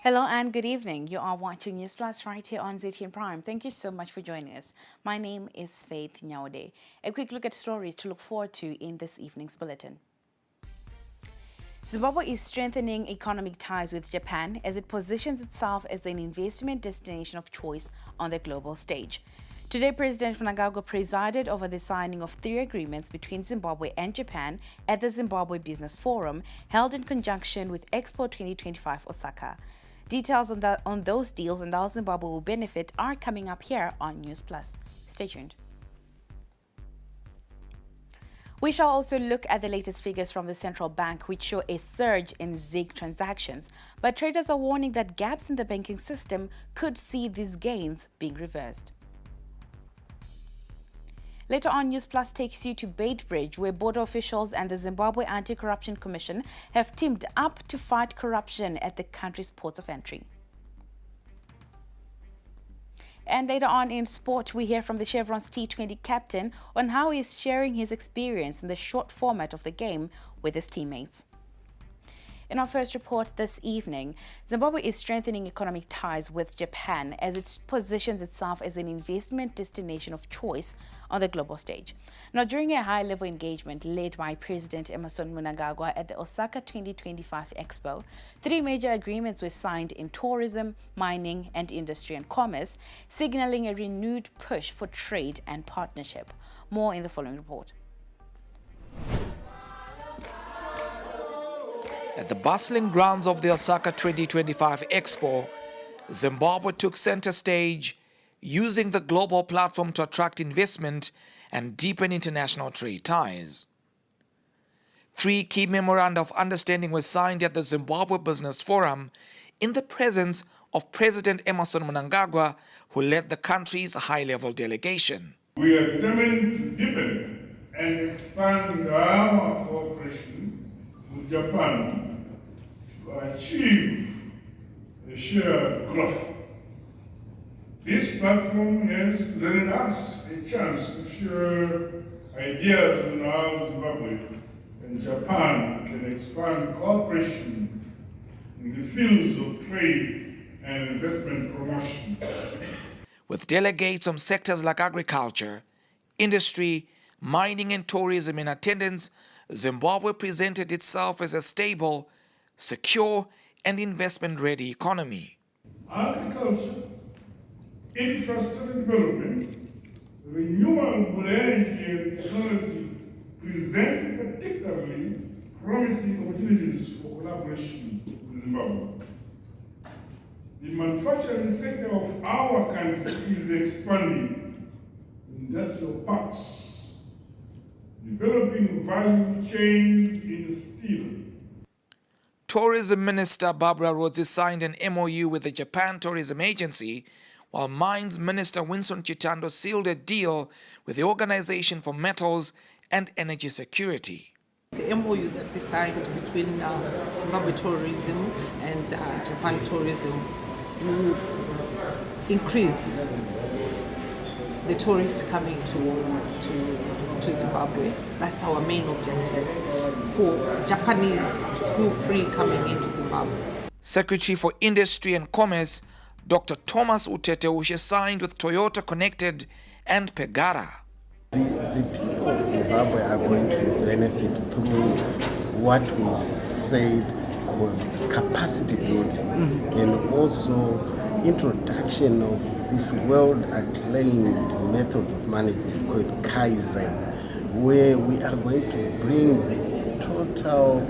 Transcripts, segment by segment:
Hello and good evening. You are watching Newsplus right here on ZIGG Prime. Thank you so much for joining us. My name is Faith Nyaude. A quick look at stories to look forward to in this evening's bulletin. Zimbabwe is strengthening economic ties with Japan as it positions itself as an investment destination of choice on the global stage. Today, President Mnangagwa presided over the signing of 3 agreements between Zimbabwe and Japan at the Zimbabwe Business Forum, held in conjunction with Expo 2025 Osaka. Details on those deals and how Zimbabwe will benefit are coming up here on Newsplus. Stay tuned. We shall also look at the latest figures from the central bank, which show a surge in ZIGG transactions, but traders are warning that gaps in the banking system could see these gains being reversed. Later on, Newsplus takes you to Beitbridge, where border officials and the Zimbabwe AntiCorruption Commission have teamed up to fight corruption at the country's ports of entry. And later on in sport, we hear from the Chevron's T20 captain on how he is sharing his experience in the short format of the game with his teammates. In our first report this evening, Zimbabwe is strengthening economic ties with Japan as it positions itself as an investment destination of choice on the global stage. Now, during a high-level engagement led by President Emmerson Mnangagwa at the Osaka 2025 Expo, 3 major agreements were signed in tourism, mining, and industry and commerce, signaling a renewed push for trade and partnership. More in the following report. At the bustling grounds of the Osaka 2025 Expo, Zimbabwe took center stage, using the global platform to attract investment and deepen international trade ties. 3 key memoranda of understanding were signed at the Zimbabwe Business Forum in the presence of President Emmerson Mnangagwa, who led the country's high-level delegation. We are determined to deepen and expand our cooperation with Japan to achieve a shared growth. This platform has presented us a chance to share ideas on how Zimbabwe and Japan can expand cooperation in the fields of trade and investment promotion. With delegates from sectors like agriculture, industry, mining and tourism in attendance, Zimbabwe presented itself as a stable, secure and investment-ready economy. Agriculture, infrastructure development, renewable energy and technology present particularly promising opportunities for collaboration with Zimbabwe. The manufacturing sector of our country is expanding industrial parks, developing value chains in steel. Tourism Minister Barbara Rhodes signed an MOU with the Japan Tourism Agency, while Mines Minister Winston Chitando sealed a deal with the Organization for Metals and Energy Security. The MOU that we signed between Zimbabwe Tourism and Japan Tourism will increase the tourists coming to Zimbabwe. That's our main objective, for Japanese to feel free coming into Zimbabwe. Secretary for Industry and Commerce, Dr. Thomas Uteteushe signed with Toyota Connected and Pegara. The people of Zimbabwe are going to benefit through what we said called capacity building, and also introduction of this world-acclaimed method of management called Kaizen, where we are going to bring the total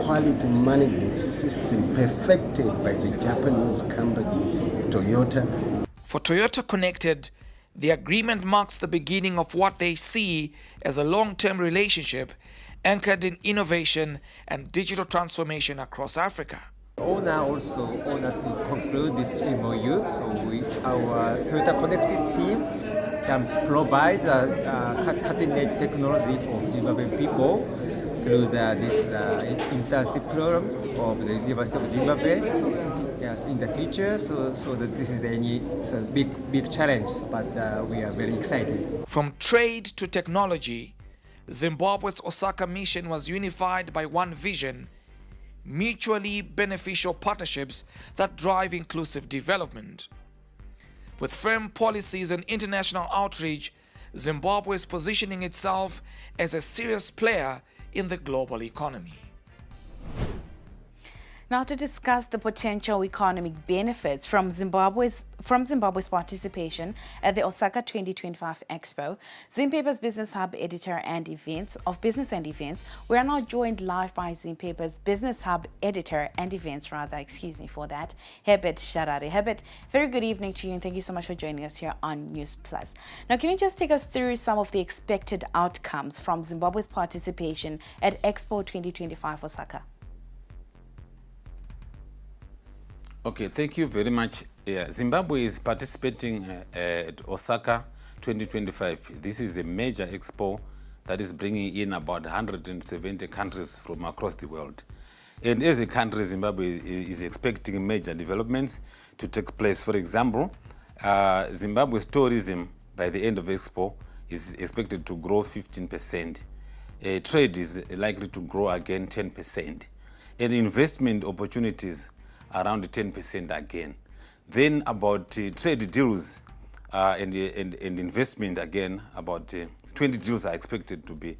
quality management system perfected by the Japanese company Toyota. For Toyota Connected, the agreement marks the beginning of what they see as a long-term relationship anchored in innovation and digital transformation across Africa. Owner also wanted to conclude this MOU, so our Toyota Connected team can provide cutting-edge technology for Zimbabwean people through this internship program of the University of Zimbabwe. Yes, in the future, so that this is a big challenge, but we are very excited. From trade to technology, Zimbabwe's Osaka mission was unified by one vision: mutually beneficial partnerships that drive inclusive development. With firm policies and international outreach, Zimbabwe is positioning itself as a serious player in the global economy. Now to discuss the potential economic benefits from Zimbabwe's participation at the Osaka 2025 Expo, Zimpaper's Business Hub editor and events of Business and Events, we are now joined live by Zimpaper's Business Hub editor and events, Herbert Sharare. Herbert, very good evening to you and thank you so much for joining us here on Newsplus. Now, can you just take us through some of the expected outcomes from Zimbabwe's participation at Expo 2025 Osaka? Okay, thank you very much. Zimbabwe is participating at Osaka 2025. This is a major expo that is bringing in about 170 countries from across the world. And as a country, Zimbabwe is expecting major developments to take place. For example, Zimbabwe's tourism by the end of Expo is expected to grow 15%. Trade is likely to grow again 10%. And investment opportunities around 10% again. Then about trade deals and investment again, about 20 deals are expected to be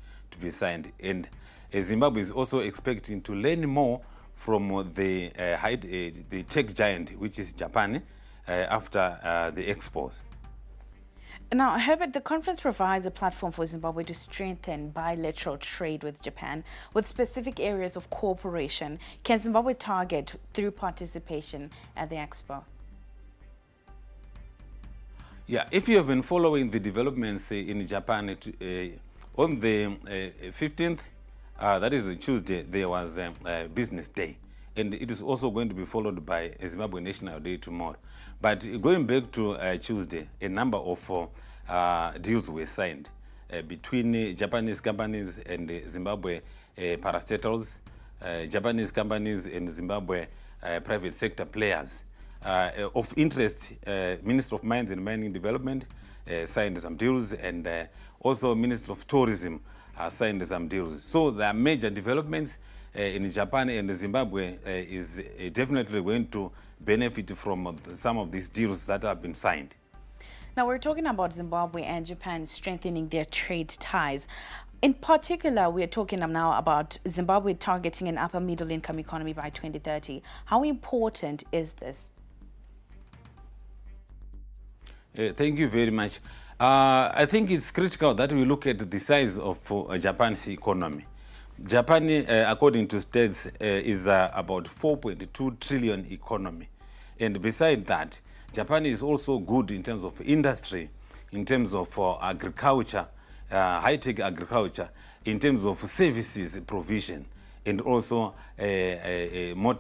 signed. And Zimbabwe is also expecting to learn more from the tech giant, which is Japan, after the expos. Now, Herbert, the conference provides a platform for Zimbabwe to strengthen bilateral trade with Japan with specific areas of cooperation. Can Zimbabwe target through participation at the Expo? Yeah, if you have been following the developments in Japan, on the 15th, that is Tuesday, there was a business day. And it is also going to be followed by a Zimbabwe National Day tomorrow. But going back to Tuesday, a number of deals were signed between Japanese companies and Zimbabwe parastatals, Japanese companies and Zimbabwe private sector players. Of interest, Minister of Mines and Mining Development signed some deals, and also Minister of Tourism signed some deals. So there are major developments in Japan, and Zimbabwe is definitely going to benefit from some of these deals that have been signed. Now, we're talking about Zimbabwe and Japan strengthening their trade ties. In particular, we are talking now about Zimbabwe targeting an upper middle income economy by 2030. How important is this? Thank you very much. I think it's critical that we look at the size of Japan's economy. Japan, according to states, is about 4.2 trillion economy. And beside that, Japan is also good in terms of industry, in terms of agriculture, high-tech agriculture, in terms of services provision, and also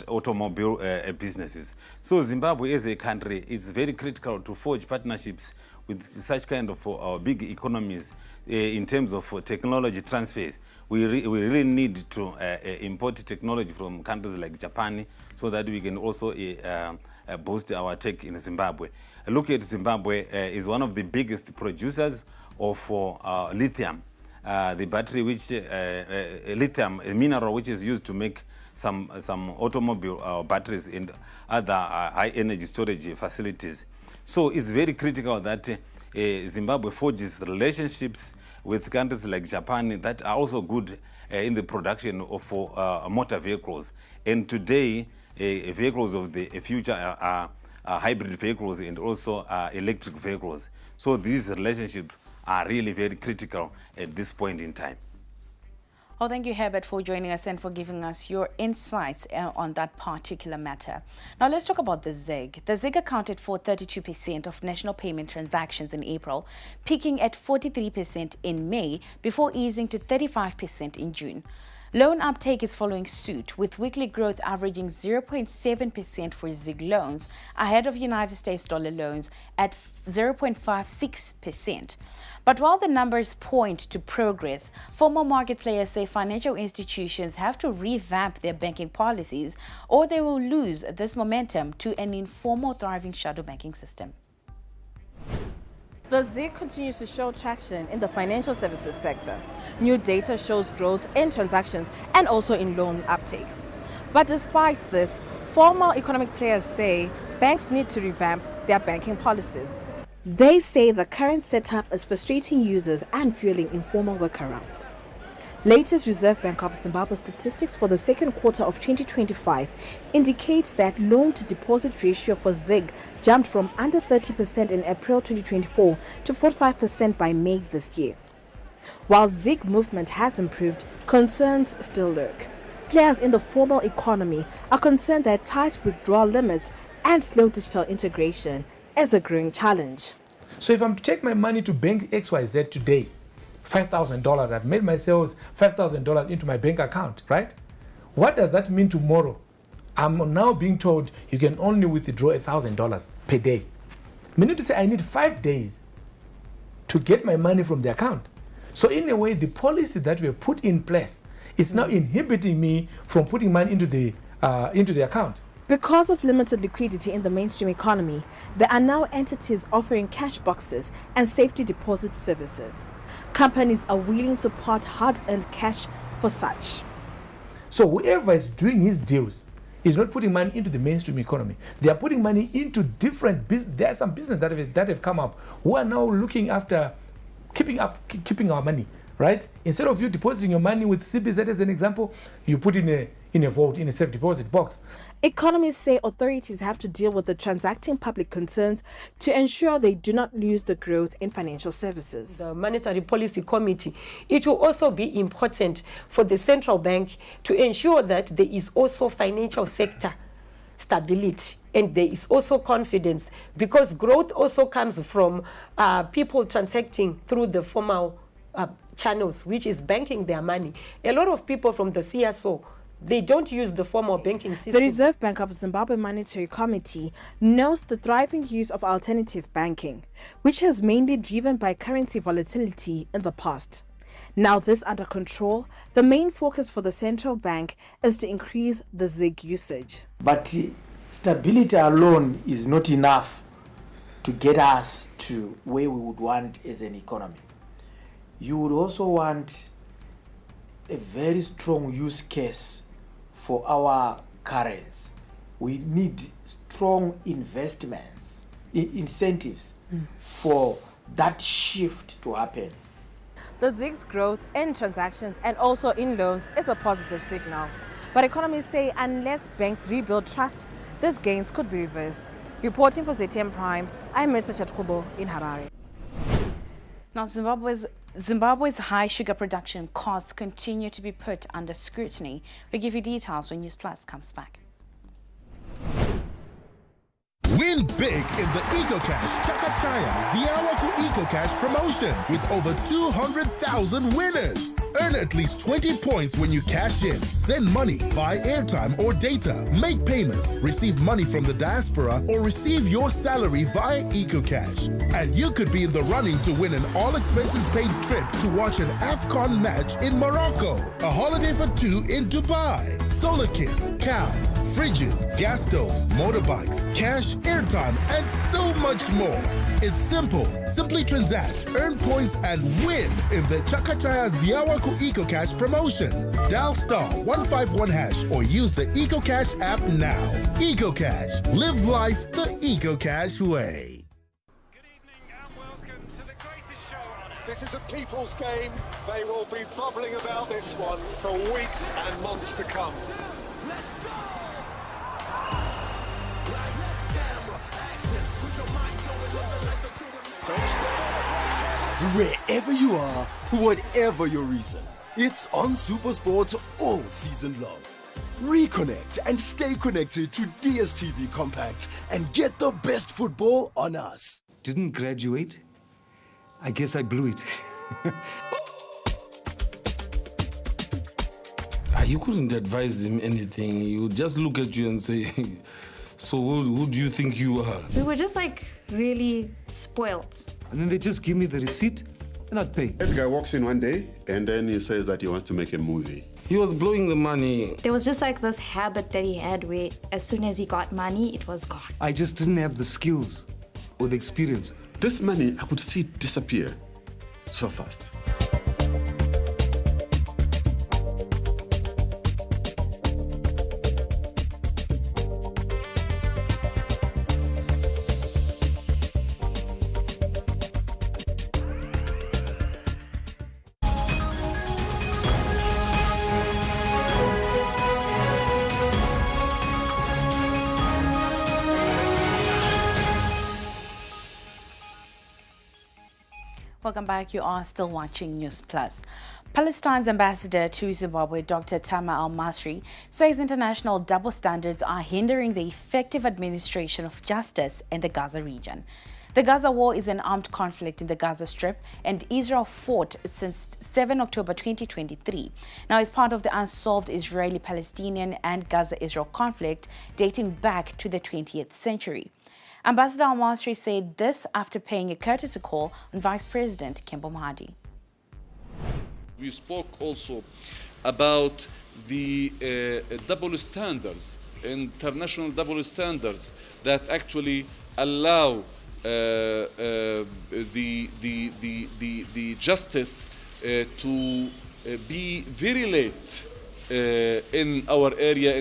automobile businesses. So Zimbabwe as a country, it's very critical to forge partnerships with such kind of big economies in terms of technology transfers. We really need to import technology from countries like Japan so that we can also boost our tech in Zimbabwe. Look at Zimbabwe is one of the biggest producers of lithium. The battery, which lithium, a mineral which is used to make some automobile batteries and other high energy storage facilities. So it's very critical that Zimbabwe forges relationships with countries like Japan that are also good in the production of motor vehicles. And today, vehicles of the future are hybrid vehicles and also electric vehicles. So these relationships are really very critical at this point in time. Oh, thank you, Herbert, for joining us and for giving us your insights on that particular matter. Now, let's talk about the ZIGG. The ZIGG accounted for 32% of national payment transactions in April, peaking at 43% in May before easing to 35% in June. Loan uptake is following suit, with weekly growth averaging 0.7% for ZIGG loans, ahead of United States dollar loans at 0.56%. But while the numbers point to progress, former market players say financial institutions have to revamp their banking policies, or they will lose this momentum to an informal thriving shadow banking system. The ZIGG continues to show traction in the financial services sector. New data shows growth in transactions and also in loan uptake. But despite this, formal economic players say banks need to revamp their banking policies. They say the current setup is frustrating users and fueling informal workarounds. Latest Reserve Bank of Zimbabwe statistics for the second quarter of 2025 indicates that loan-to-deposit ratio for ZIGG jumped from under 30% in April 2024 to 45% by May this year. While ZIGG movement has improved, concerns still lurk. Players in the formal economy are concerned that tight withdrawal limits and slow digital integration is a growing challenge. So if I'm to take my money to bank XYZ today, $5,000, I've made myself $5,000 into my bank account, right? What does that mean tomorrow? I'm now being told you can only withdraw $1,000 per day. Meaning to say I need 5 days to get my money from the account. So in a way, the policy that we have put in place is now inhibiting me from putting money into the account. Because of limited liquidity in the mainstream economy, there are now entities offering cash boxes and safety deposit services. Companies are willing to part hard-earned cash for such. So whoever is doing his deals is not putting money into the mainstream economy. They are putting money into different business. There are some business that have come up who are now looking after keeping our money, right? Instead of you depositing your money with CBZ as an example, you put in a vault, in a safe deposit box. Economists say authorities have to deal with the transacting public concerns to ensure they do not lose the growth in financial services. The Monetary Policy Committee, it will also be important for the central bank to ensure that there is also financial sector stability and there is also confidence, because growth also comes from people transacting through the formal channels, which is banking their money. A lot of people from the CSO, they don't use the formal banking system. The Reserve Bank of Zimbabwe Monetary Committee notes the thriving use of alternative banking, which has mainly driven by currency volatility in the past. Now this under control, the main focus for the central bank is to increase the ZIGG usage. But stability alone is not enough to get us to where we would want as an economy. You would also want a very strong use case for our currency. We need strong investments, incentives for that shift to happen. The ZIGG's growth in transactions and also in loans is a positive signal. But economists say unless banks rebuild trust, these gains could be reversed. Reporting for ZTM Prime, I'm Mr. Chatkubo in Harare. Now, Zimbabwe's high sugar production costs continue to be put under scrutiny. We'll give you details when Newsplus comes back. Win big in the EcoCash Chakachaya Ziawaku EcoCash promotion with over 200,000 winners. Earn at least 20 points when you cash in, send money, buy airtime or data, make payments, receive money from the diaspora, or receive your salary via EcoCash. And you could be in the running to win an all-expenses-paid trip to watch an AFCON match in Morocco, a holiday for two in Dubai, solar kits, cows, fridges, gas stoves, motorbikes, cash, airtime, and so much more. It's simple. Simply transact, earn points, and win in the Chakachaya Ziawaku EcoCash promotion. Dial *151# or use the EcoCash app now. EcoCash. Live life the EcoCash way. Good evening and welcome to the greatest show on earth. This is a people's game. They will be bubbling about this one for weeks and months to come. Let's go! Wherever you are, whatever your reason, it's on SuperSport all season long. Reconnect and stay connected to DSTV Compact and get the best football on us. Didn't graduate? I guess I blew it. You couldn't advise him anything. He would just look at you and say, so who do you think you are? We were just like really spoiled. And then they just give me the receipt and I'd pay. The guy walks in one day and then he says that he wants to make a movie. He was blowing the money. There was just like this habit that he had where as soon as he got money, it was gone. I just didn't have the skills or the experience. This money, I could see it disappear so fast. welcome back. You are still watching Newsplus. Palestine's ambassador to Zimbabwe, Dr. Tama Al-Masri, says international double standards are hindering the effective administration of justice in the Gaza region. The Gaza war is an armed conflict in the Gaza Strip, and Israel fought since 7 October 2023. Now, as part of the unsolved Israeli-Palestinian and Gaza-Israel conflict dating back to the 20th century. Ambassador Al-Masri said this after paying a courtesy call on Vice President Kembo Mahdi. We spoke also about the double standards, international double standards that actually allow the justice to be very late in our area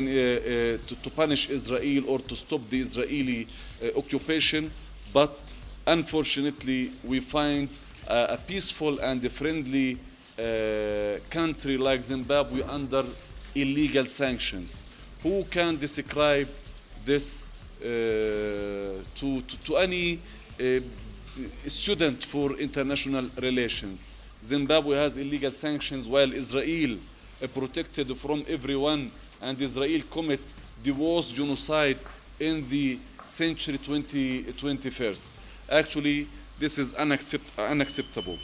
to punish Israel or to stop the Israeli occupation, but unfortunately we find a peaceful and a friendly country like Zimbabwe under illegal sanctions. Who can describe this to any student for international relations? Zimbabwe has illegal sanctions while Israel protected from everyone, and Israel commit the worst genocide in the century 21st. Actually, this is unacceptable.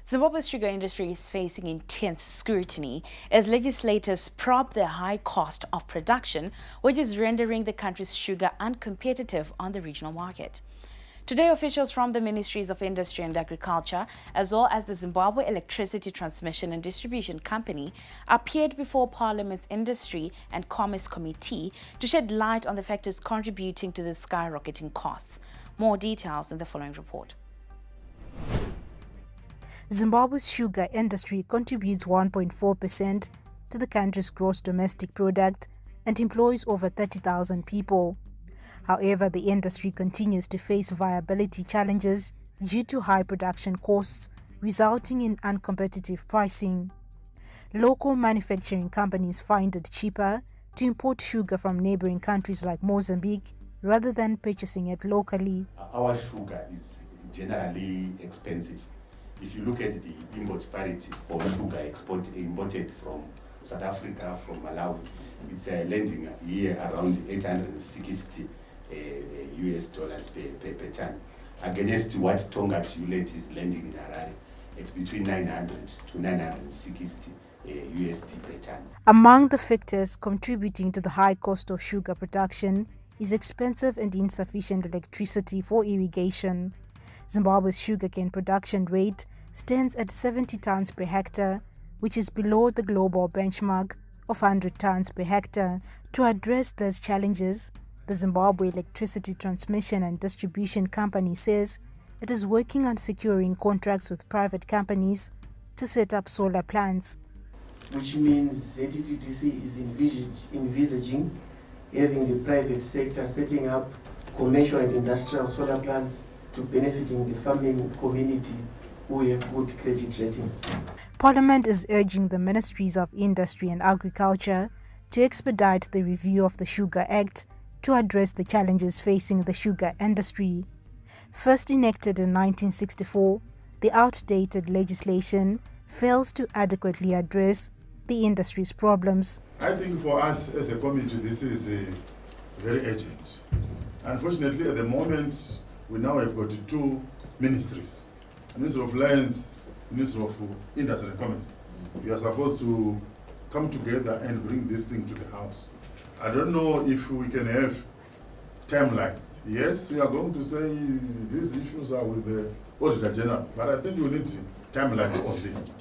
Zimbabwe's sugar industry is facing intense scrutiny as legislators probe the high cost of production, which is rendering the country's sugar uncompetitive on the regional market. Today, officials from the Ministries of Industry and Agriculture, as well as the Zimbabwe Electricity Transmission and Distribution Company, appeared before Parliament's Industry and Commerce Committee to shed light on the factors contributing to the skyrocketing costs. More details in the following report. Zimbabwe's sugar industry contributes 1.4% to the country's gross domestic product and employs over 30,000 people. However, the industry continues to face viability challenges due to high production costs, resulting in uncompetitive pricing. Local manufacturing companies find it cheaper to import sugar from neighboring countries like Mozambique rather than purchasing it locally. Our sugar is generally expensive. If you look at the import parity for sugar imported from South Africa, from Malawi, it's landing here around 860 US dollars per ton, against what Tonga Tulate is landing in Harare at between 900 to 960 USD per ton. Among the factors contributing to the high cost of sugar production is expensive and insufficient electricity for irrigation. Zimbabwe's sugarcane production rate stands at 70 tons per hectare, which is below the global benchmark of 100 tons per hectare. To address these challenges, the Zimbabwe Electricity Transmission and Distribution Company says it is working on securing contracts with private companies to set up solar plants. Which means ZTTC is envisaging having the private sector setting up commercial and industrial solar plants to benefiting the farming community who have good credit ratings. Parliament is urging the Ministries of Industry and Agriculture to expedite the review of the Sugar Act to address the challenges facing the sugar industry. First enacted in 1964, the outdated legislation fails to adequately address the industry's problems. I think for us as a committee, this is very urgent. Unfortunately, at the moment, we now have got two ministries, Ministry of Lands, Ministry of Industry and Commerce. We are supposed to come together and bring this thing to the House. I don't know if we can have timelines. Yes, we are going to say these issues are with the Auditor General, but I think we need timelines on this.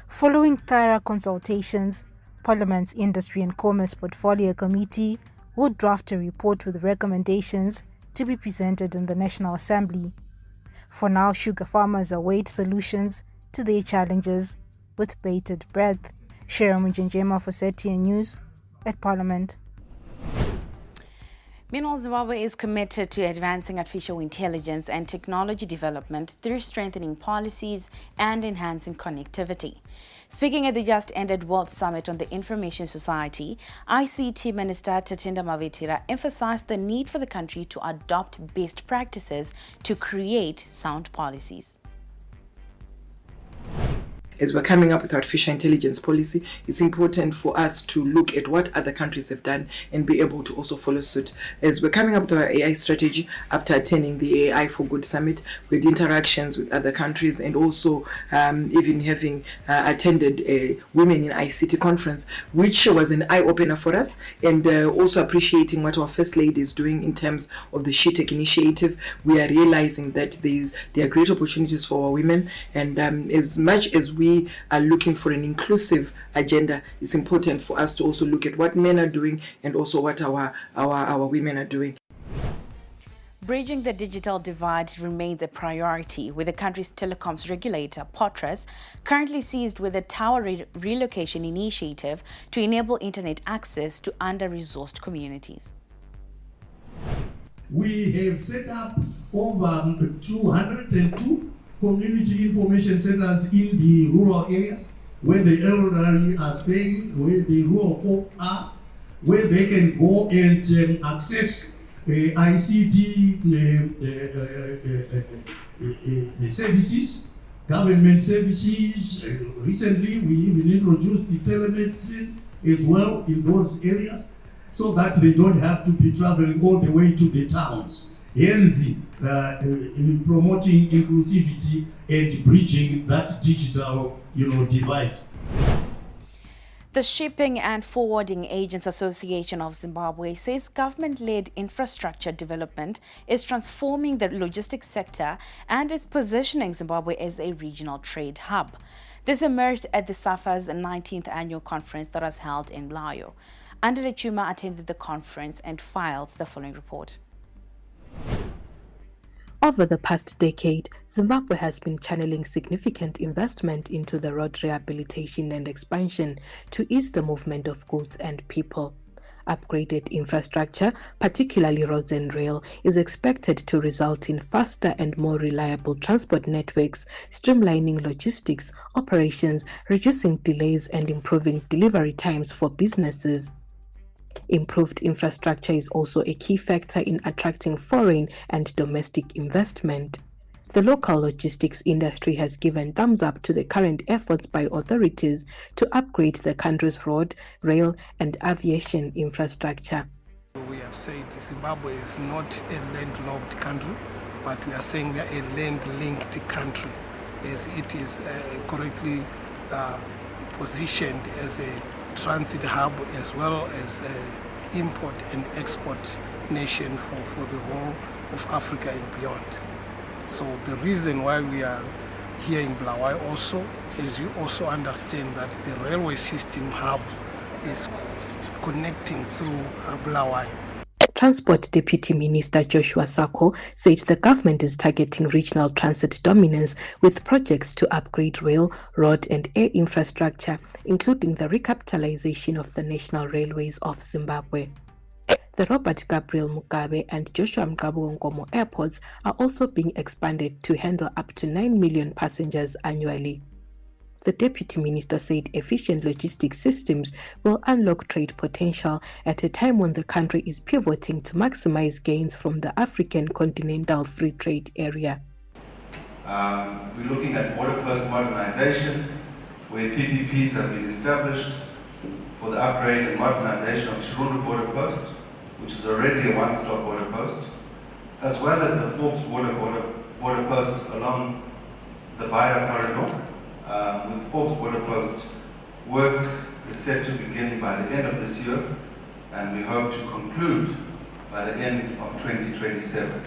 Following thorough consultations, Parliament's Industry and Commerce Portfolio Committee will draft a report with recommendations to be presented in the National Assembly. For now, sugar farmers await solutions to their challenges with bated breath. Sharon Mujinjema for ZTN News at Parliament. Meanwhile, Zimbabwe is committed to advancing artificial intelligence and technology development through strengthening policies and enhancing connectivity. Speaking at the just-ended World Summit on the Information Society, ICT Minister Tatinda Mavitira emphasized the need for the country to adopt best practices to create sound policies. As we're coming up with artificial intelligence policy, it's important for us to look at what other countries have done and be able to also follow suit. As we're coming up with our AI strategy, after attending the AI for Good Summit, with interactions with other countries and also even having attended a Women in ICT conference, which was an eye-opener for us, and also appreciating what our First Lady is doing in terms of the SheTech initiative. We are realizing that there are great opportunities for our women, and as much as we are looking for an inclusive agenda, it's important for us to also look at what men are doing and also what our women are doing. Bridging the digital divide remains a priority, with the country's telecoms regulator, Potras, currently seized with a tower relocation initiative to enable internet access to under-resourced communities. We have set up over 202 community information centers in the rural areas, where the elderly are staying, where the rural folk are, where they can go and access ICT services, government services. Recently, we even introduced the telemedicine as well in those areas, so that they don't have to be traveling all the way to the towns. Hence, in promoting inclusivity and bridging that digital, divide. The Shipping and Forwarding Agents Association of Zimbabwe says government-led infrastructure development is transforming the logistics sector and is positioning Zimbabwe as a regional trade hub. This emerged at the SAFA's 19th annual conference that was held in Blayo. Andile Chuma attended the conference and filed the following report. Over the past decade, Zimbabwe has been channeling significant investment into the road rehabilitation and expansion to ease the movement of goods and people. Upgraded infrastructure, particularly roads and rail, is expected to result in faster and more reliable transport networks, streamlining logistics operations, reducing delays and improving delivery times for businesses. Improved infrastructure is also a key factor in attracting foreign and domestic investment. The local logistics industry has given thumbs up to the current efforts by authorities to upgrade the country's road, rail, and aviation infrastructure. We have said Zimbabwe is not a landlocked country, but we are saying we are a land-linked country, as it is correctly positioned as a transit hub as well as an import and export nation for the whole of Africa and beyond. So the reason why we are here in Blayo also is you also understand that the railway system hub is connecting through Blayo. Transport Deputy Minister Joshua Sako said the government is targeting regional transit dominance with projects to upgrade rail, road and air infrastructure, including the recapitalization of the National Railways of Zimbabwe. The Robert Gabriel Mugabe and Joshua Mqabu Nkomo airports are also being expanded to handle up to 9 million passengers annually. The Deputy Minister said efficient logistics systems will unlock trade potential at a time when the country is pivoting to maximize gains from the African Continental Free Trade Area. We're looking at border post modernization, where PPPs have been established for the upgrade and modernization of Chirundu border post, which is already a one-stop border post, as well as the Forbes border post along the Baira corridor. With Forbes border post, work is set to begin by the end of this year, and we hope to conclude by the end of 2027.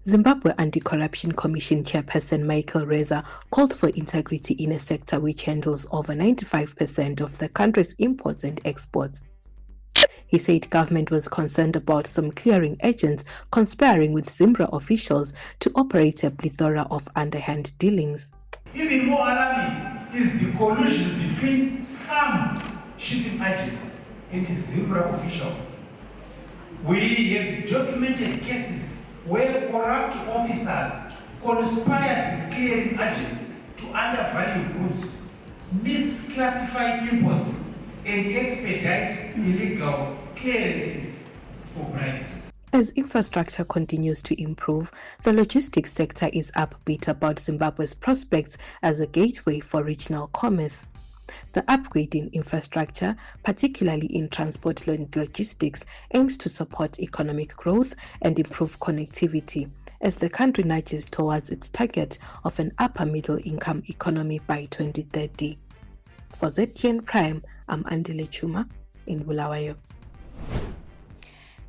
Zimbabwe Anti-Corruption Commission Chairperson Michael Reza called for integrity in a sector which handles over 95% of the country's imports and exports. He said government was concerned about some clearing agents conspiring with Zimbabwe officials to operate a plethora of underhand dealings. Even more alarming is the collusion between some shipping agents and Zimbabwe officials. We have documented cases where corrupt officers conspired with clearing agents to undervalue goods misclassify imports and expedite illegal clearances for bribes. As infrastructure continues to improve, the logistics sector is upbeat about Zimbabwe's prospects as a gateway for regional commerce. The upgrade in infrastructure, particularly in transport and logistics, aims to support economic growth and improve connectivity as the country nudges towards its target of an upper middle income economy by 2030. For ZTN Prime, I'm Andile Chuma in Bulawayo.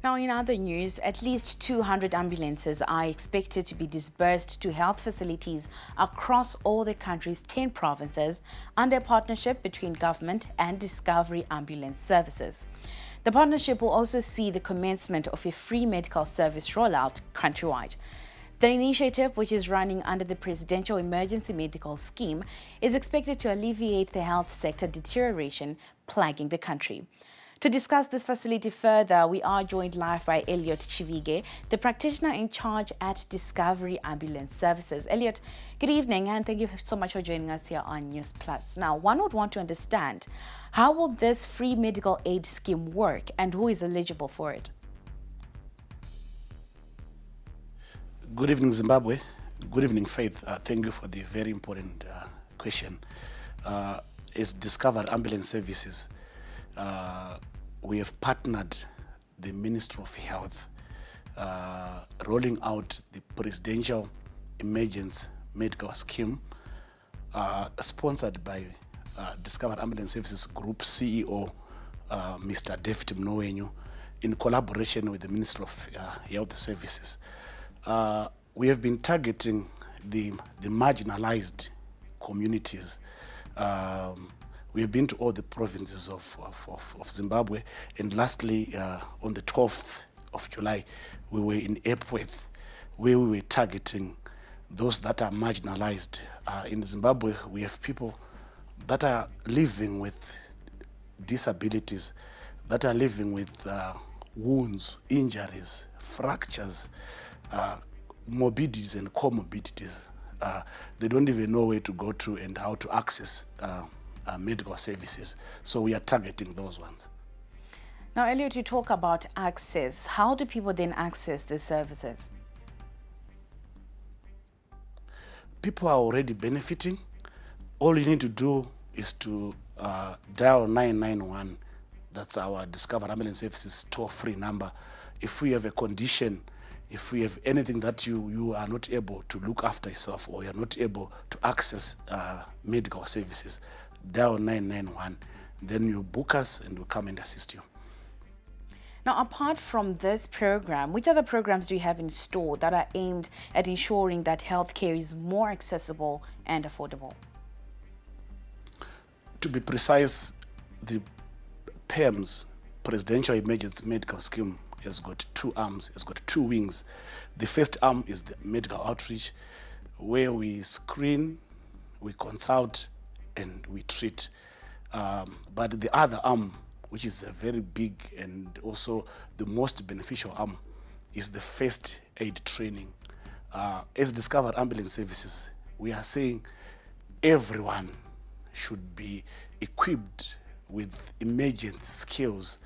Now, in other news, at least 200 ambulances are expected to be disbursed to health facilities across all the country's 10 provinces under a partnership between government and Discovery Ambulance Services. The partnership will also see the commencement of a free medical service rollout countrywide. The initiative, which is running under the Presidential Emergency Medical Scheme, is expected to alleviate the health sector deterioration plaguing the country. To discuss this facility further, we are joined live by Elliot Chivige, the practitioner in charge at Discovery Ambulance Services. Elliot, good evening and thank you so much for joining us here on Newsplus. Now, one would want to understand, how will this free medical aid scheme work and who is eligible for it? Good evening, Zimbabwe. Good evening, Faith. Thank you for the very important question. As Discovery Ambulance Services, we have partnered the Ministry of Health, rolling out the Presidential Emergency Medical Scheme, sponsored by Discovery Ambulance Services Group CEO, Mr. David Mnowenyu, in collaboration with the Ministry of Health Services. We have been targeting the marginalized communities. We have been to all the provinces of Zimbabwe, and lastly, on the 12th of July, we were in Epworth, where we were targeting those that are marginalized. In Zimbabwe, we have people that are living with disabilities, that are living with wounds, injuries, fractures, morbidities and comorbidities. They don't even know where to go to and how to access medical services. So we are targeting those ones. Now, Elliot, you talk about access. How do people then access the services? People are already benefiting. All you need to do is to dial 991. That's our Discovery Ambulance Services toll-free number. If we have a condition, if we have anything that you are not able to look after yourself or you're not able to access medical services, dial 991. Then you book us and we'll come and assist you. Now, apart from this program, which other programs do you have in store that are aimed at ensuring that healthcare is more accessible and affordable? To be precise, the PEMS, Presidential Emergency Medical Scheme, has got two arms, has got two wings. The first arm is the medical outreach, where we screen, we consult, and we treat. But the other arm, which is a very big and also the most beneficial arm, is the first aid training. As Discovery Ambulance Services, we are saying everyone should be equipped with emergency skills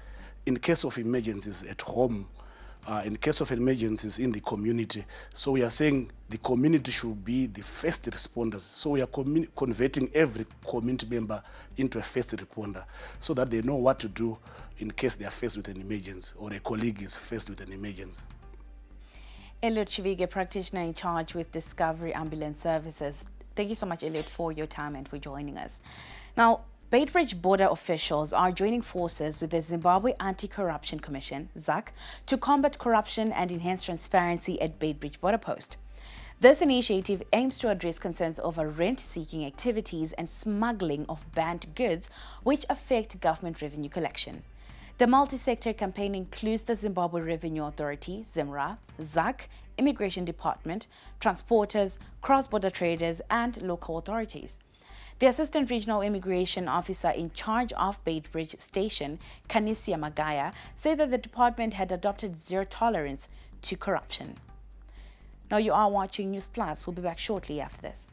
in case of emergencies at home, in case of emergencies in the community. So we are saying the community should be the first responders. So we are converting every community member into a first responder so that they know what to do in case they are faced with an emergency or a colleague is faced with an emergency. Elliot Chivige, practitioner in charge with Discovery Ambulance Services. Thank you so much, Elliot, for your time and for joining us. Now, Beitbridge border officials are joining forces with the Zimbabwe Anti-Corruption Commission, ZIGG, to combat corruption and enhance transparency at Beitbridge border post. This initiative aims to address concerns over rent-seeking activities and smuggling of banned goods, which affect government revenue collection. The multi-sector campaign includes the Zimbabwe Revenue Authority, ZIMRA, ZIGG, Immigration Department, transporters, cross-border traders, and local authorities. The Assistant Regional Immigration Officer in charge of Beitbridge Station, Kanisia Magaya, said that the department had adopted zero tolerance to corruption. Now you are watching Newsplus. We'll be back shortly after this.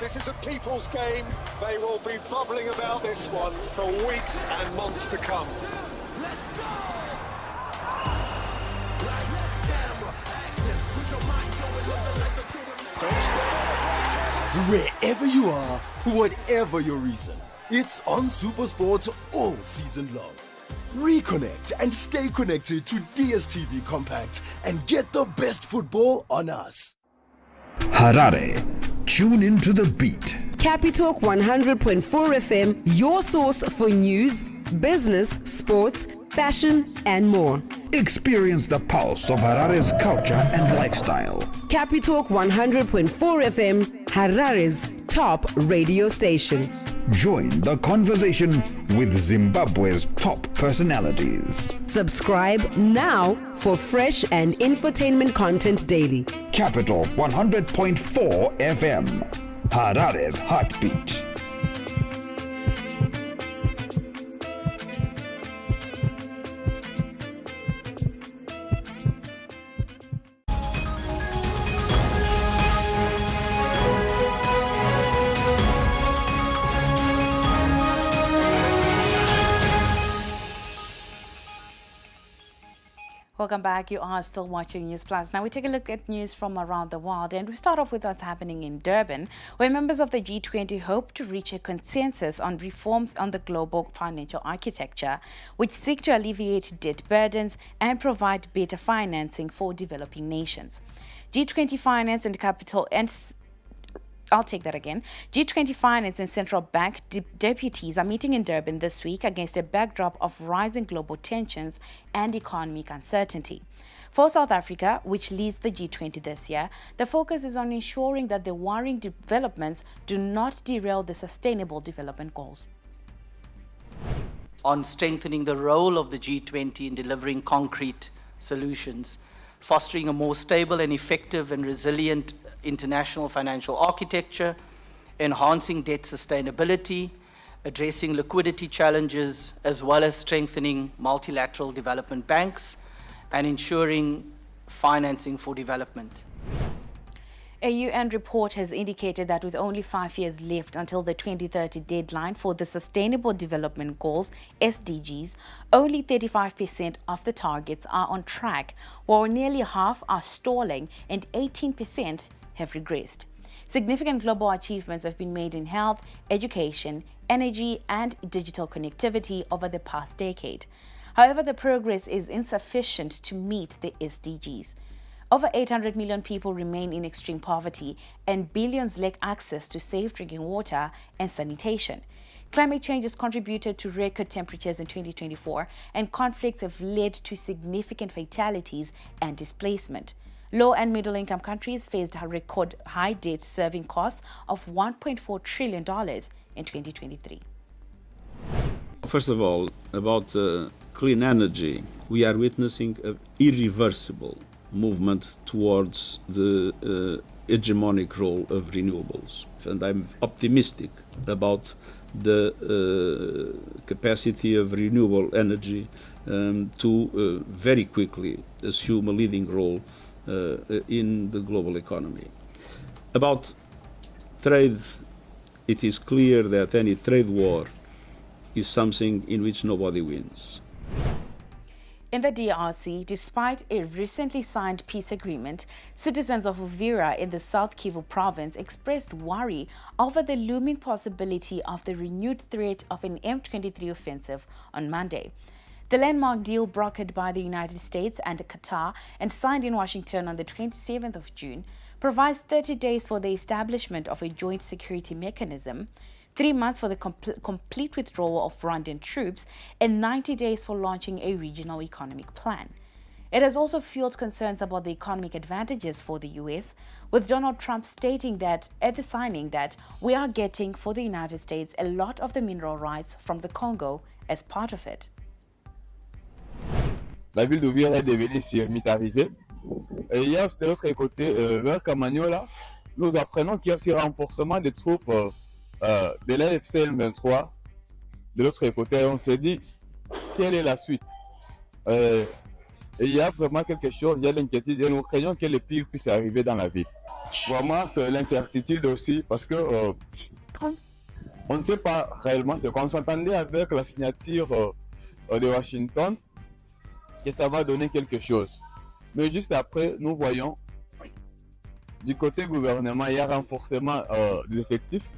This is a people's game. They will be bubbling about this one for weeks and months to come. Wherever you are, whatever your reason, it's on SuperSport all season long. Reconnect and stay connected to DSTV Compact and get the best football on us. Harare, tune into the beat. Capitalk 100.4 FM, your source for news, business, sports, fashion, and more. Experience the pulse of Harare's culture and lifestyle. Capitalk 100.4 FM, Harare's top radio station. Join the conversation with Zimbabwe's top personalities. Subscribe now for fresh and infotainment content daily. Capital 100.4 FM, Harare's heartbeat. Welcome back. You are still watching Newsplus. Now we take a look at news from around the world, and we start off with what's happening in Durban, where members of the G20 hope to reach a consensus on reforms on the global financial architecture, which seek to alleviate debt burdens and provide better financing for developing nations. G20 Finance and Capital and G20 Finance and Central Bank deputies are meeting in Durban this week against a backdrop of rising global tensions and economic uncertainty. For South Africa, which leads the G20 this year, the focus is on ensuring that the worrying developments do not derail the Sustainable Development Goals. On strengthening the role of the G20 in delivering concrete solutions, fostering a more stable and effective and resilient international financial architecture, enhancing debt sustainability, addressing liquidity challenges, as well as strengthening multilateral development banks and ensuring financing for development. A UN report has indicated that with only 5 years left until the 2030 deadline for the Sustainable Development Goals, SDGs, only 35% of the targets are on track, while nearly half are stalling and 18% have regressed. Significant global achievements have been made in health, education, energy, and digital connectivity over the past decade. However, the progress is insufficient to meet the SDGs. Over 800 million people remain in extreme poverty, and billions lack access to safe drinking water and sanitation. Climate change has contributed to record temperatures in 2024, and conflicts have led to significant fatalities and displacement. Low and middle-income countries faced record high debt serving costs of $1.4 trillion in 2023. First of all, about clean energy, we are witnessing an irreversible movement towards the hegemonic role of renewables. And I'm optimistic about the capacity of renewable energy to very quickly assume a leading role in the global economy. About trade, it is clear that any trade war is something in which nobody wins. In the DRC, despite a recently signed peace agreement, citizens of Uvira in the South Kivu province expressed worry over the looming possibility of the renewed threat of an M23 offensive on Monday. The landmark deal brokered by the United States and Qatar and signed in Washington on the 27th of June provides 30 days for the establishment of a joint security mechanism, 3 months for the complete withdrawal of Rwandan troops, and 90 days for launching a regional economic plan. It has also fueled concerns about the economic advantages for the U.S., with Donald Trump stating that at the signing that we are getting for the United States a lot of the mineral rights from the Congo as part of it. La ville d'Uvira est devenue surmilitarisée. Et hier, de l'autre côté, vers Camagnola, nous apprenons qu'il y a aussi un renforcement des troupes de l'AFC M23. De l'autre côté, on s'est dit, quelle est la suite? Et il y a vraiment quelque chose, il y a l'inquiétude, et nous craignons que le pire puisse arriver dans la ville. Vraiment, c'est l'incertitude aussi, parce que on ne sait pas réellement ce qu'on s'entendait avec la signature de Washington, que ça va donner quelque chose. Mais juste après, nous voyons du côté gouvernement, il y a renforcement des effectifs.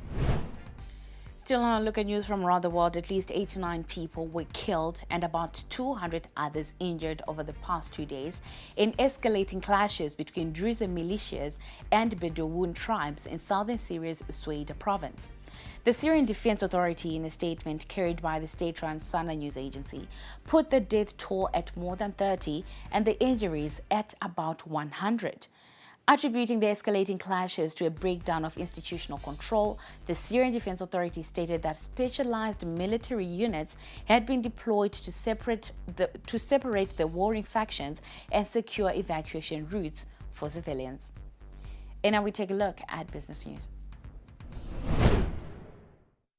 Still on a look at news from around the world, at least 89 people were killed and about 200 others injured over the past 2 days in escalating clashes between Druze militias and Bedouin tribes in southern Syria's Sueda province. The Syrian Defense Authority, in a statement carried by the state-run Sana news agency, put the death toll at more than 30 and the injuries at about 100. Attributing the escalating clashes to a breakdown of institutional control, the Syrian Defense Authority stated that specialized military units had been deployed to separate the warring factions and secure evacuation routes for civilians. And now we take a look at business news.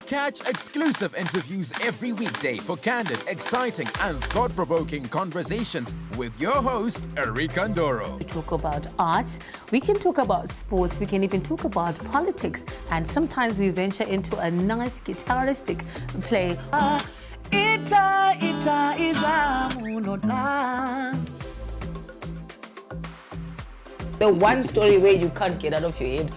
Catch exclusive interviews every weekday for candid, exciting and thought-provoking conversations with your host, Erika Ndoro. We talk about arts, we can talk about sports, we can even talk about politics, and sometimes we venture into a nice guitaristic play. The one story where you can't get out of your head.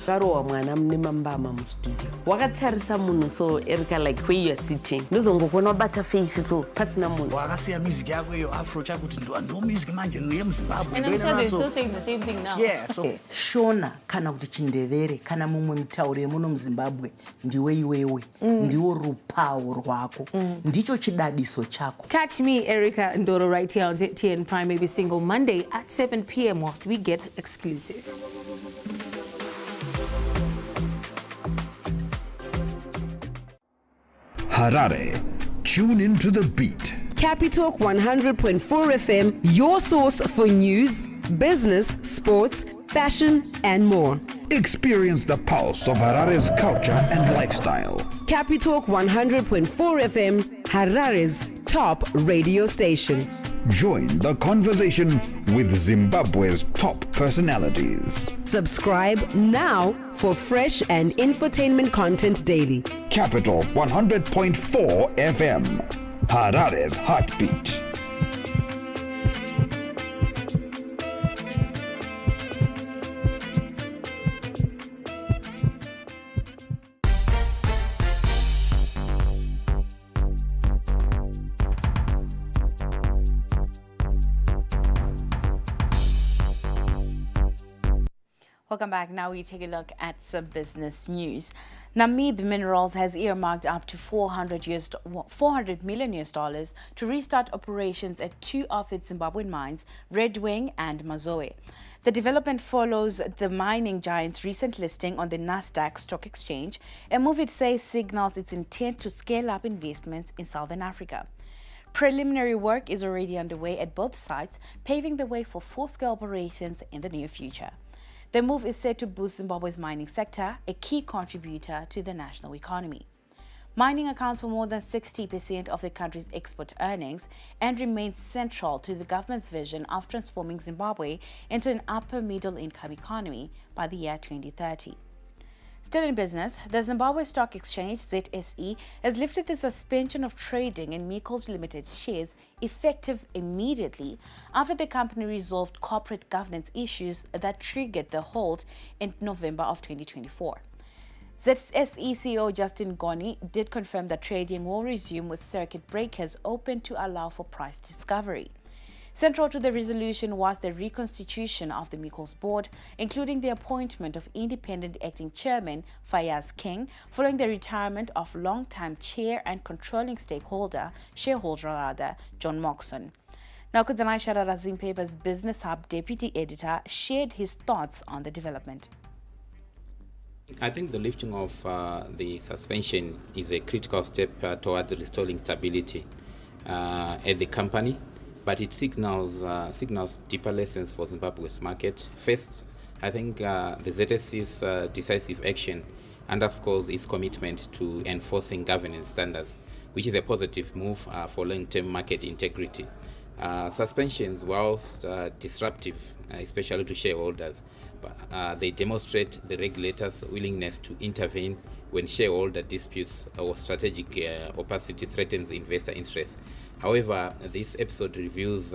Wakatarisa munhu so Erika, like where you are sitting. Ndozongokona bata face so pasina munhu. Wakasiya music yako yo afro chakuti ndo music manje no Zimbabwe. And I'm sure they're still saying the same thing now. Yeah, so Shona kana kuti Chindevere kana mumwe mutaure muno muZimbabwe ndiwe iwewe. Ndiwo rupawo rwako. Ndicho chidadiso chako. Catch me, Erika Ndoro, right here on ZTN Prime every single Monday at 7 p.m. whilst we get exclusive. Harare, tune into the beat. Capitalk 100.4 FM, your source for news, business, sports, fashion, and more. Experience the pulse of Harare's culture and lifestyle. Capitalk 100.4 FM, Harare's top radio station. Join the conversation with Zimbabwe's top personalities. Subscribe now for fresh and infotainment content daily. Capital 100.4 FM, Harare's heartbeat. Welcome back. Now we take a look at some business news. Namib Minerals has earmarked up to $400 million to restart operations at two of its Zimbabwean mines, Red Wing and Mazoe. The development follows the mining giant's recent listing on the Nasdaq Stock Exchange, a move it says signals its intent to scale up investments in Southern Africa. Preliminary work is already underway at both sites, paving the way for full-scale operations in the near future. The move is said to boost Zimbabwe's mining sector, a key contributor to the national economy. Mining accounts for more than 60% of the country's export earnings and remains central to the government's vision of transforming Zimbabwe into an upper-middle income economy by the year 2030. Still in business, the Zimbabwe Stock Exchange, ZSE, has lifted the suspension of trading in Mikos Limited shares effective immediately after the company resolved corporate governance issues that triggered the hold in November of 2024. ZSE CEO Justin Goni did confirm that trading will resume with circuit breakers open to allow for price discovery. Central to the resolution was the reconstitution of the Mikos board, including the appointment of independent acting chairman Fayaz King following the retirement of long-time chair and controlling shareholder John Moxon. Now, Kudanai Sharara Zimpaper's Business Hub deputy editor shared his thoughts on the development. I think the lifting of the suspension is a critical step towards restoring stability at the company. But it signals deeper lessons for Zimbabwe's market. First, I think the ZSC's decisive action underscores its commitment to enforcing governance standards, which is a positive move for long-term market integrity. Suspensions, whilst disruptive, especially to shareholders, They demonstrate the regulators' willingness to intervene when shareholder disputes or strategic opacity threatens investor interests. However, this episode reveals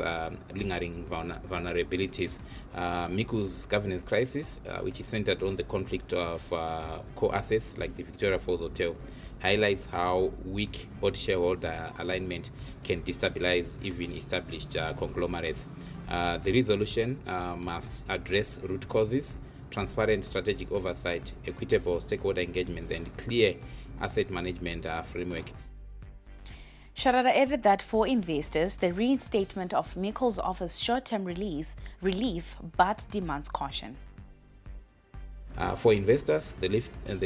lingering vulnerabilities. Miku's governance crisis, which is centered on the conflict of core assets like the Victoria Falls Hotel, highlights how weak board shareholder alignment can destabilize even established conglomerates. The resolution must address root causes, transparent strategic oversight, equitable stakeholder engagement, and clear asset management framework. Sharara added that for investors, the reinstatement of Mikul's offers short-term relief, but demands caution. For investors, the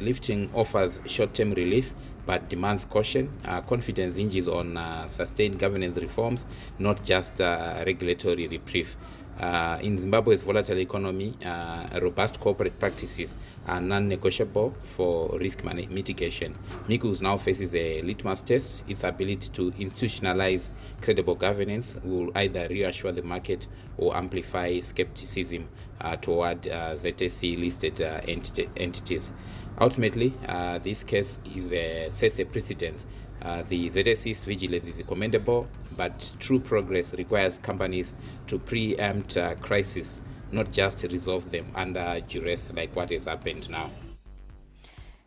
lifting offers short-term relief, but demands caution. Confidence hinges on sustained governance reforms, not just regulatory reprieve. In Zimbabwe's volatile economy, robust corporate practices are non-negotiable for risk mitigation. Mikus now faces a litmus test. Its ability to institutionalize credible governance will either reassure the market or amplify skepticism toward ZSC-listed entities. Ultimately, this case sets a precedent. The ZSC's vigilance is commendable, but true progress requires companies to preempt crises, not just resolve them under duress like what has happened now.